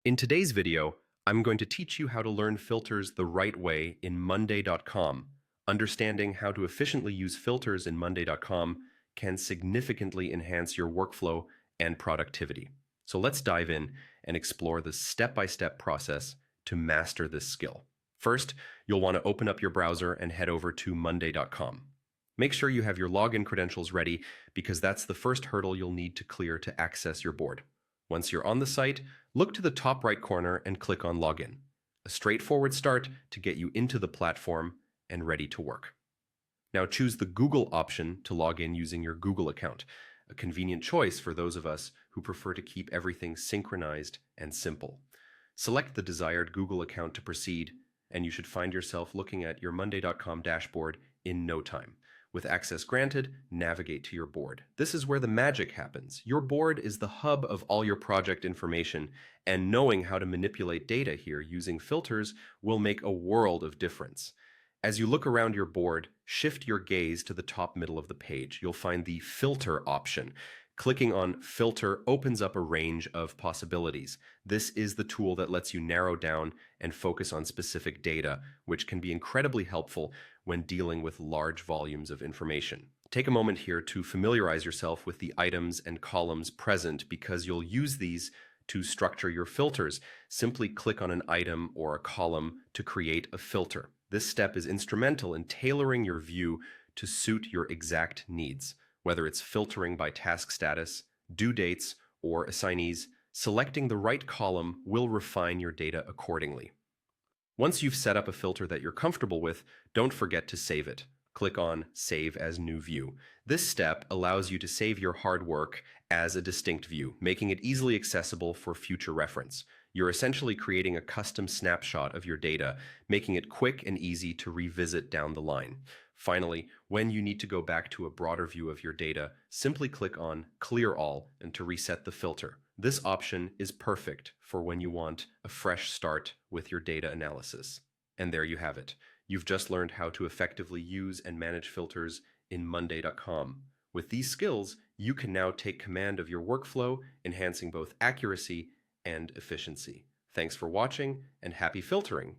In today's video, I'm going to teach you how to learn filters the right way in Monday.com. Understanding how to efficiently use filters in Monday.com can significantly enhance your workflow and productivity. So let's dive in and explore the step-by-step process to master this skill. First, you'll want to open up your browser and head over to Monday.com. Make sure you have your login credentials ready because that's the first hurdle you'll need to clear to access your board. Once you're on the site, look to the top right corner and click on Login. A straightforward start to get you into the platform and ready to work. Now choose the Google option to log in using your Google account, a convenient choice for those of us who prefer to keep everything synchronized and simple. Select the desired Google account to proceed, and you should find yourself looking at your Monday.com dashboard in no time. With access granted, navigate to your board. This is where the magic happens. Your board is the hub of all your project information, and knowing how to manipulate data here using filters will make a world of difference. As you look around your board, shift your gaze to the top middle of the page. You'll find the Filter option. Clicking on Filter opens up a range of possibilities. This is the tool that lets you narrow down and focus on specific data, which can be incredibly helpful when dealing with large volumes of information. Take a moment here to familiarize yourself with the items and columns present because you'll use these to structure your filters. Simply click on an item or a column to create a filter. This step is instrumental in tailoring your view to suit your exact needs. Whether it's filtering by task status, due dates, or assignees, selecting the right column will refine your data accordingly. Once you've set up a filter that you're comfortable with, don't forget to save it. Click on Save as New View. This step allows you to save your hard work as a distinct view, making it easily accessible for future reference. You're essentially creating a custom snapshot of your data, making it quick and easy to revisit down the line. Finally, when you need to go back to a broader view of your data, simply click on Clear All and to reset the filter. This option is perfect for when you want a fresh start with your data analysis. And there you have it. You've just learned how to effectively use and manage filters in Monday.com. With these skills, you can now take command of your workflow, enhancing both accuracy and efficiency. Thanks for watching, and happy filtering!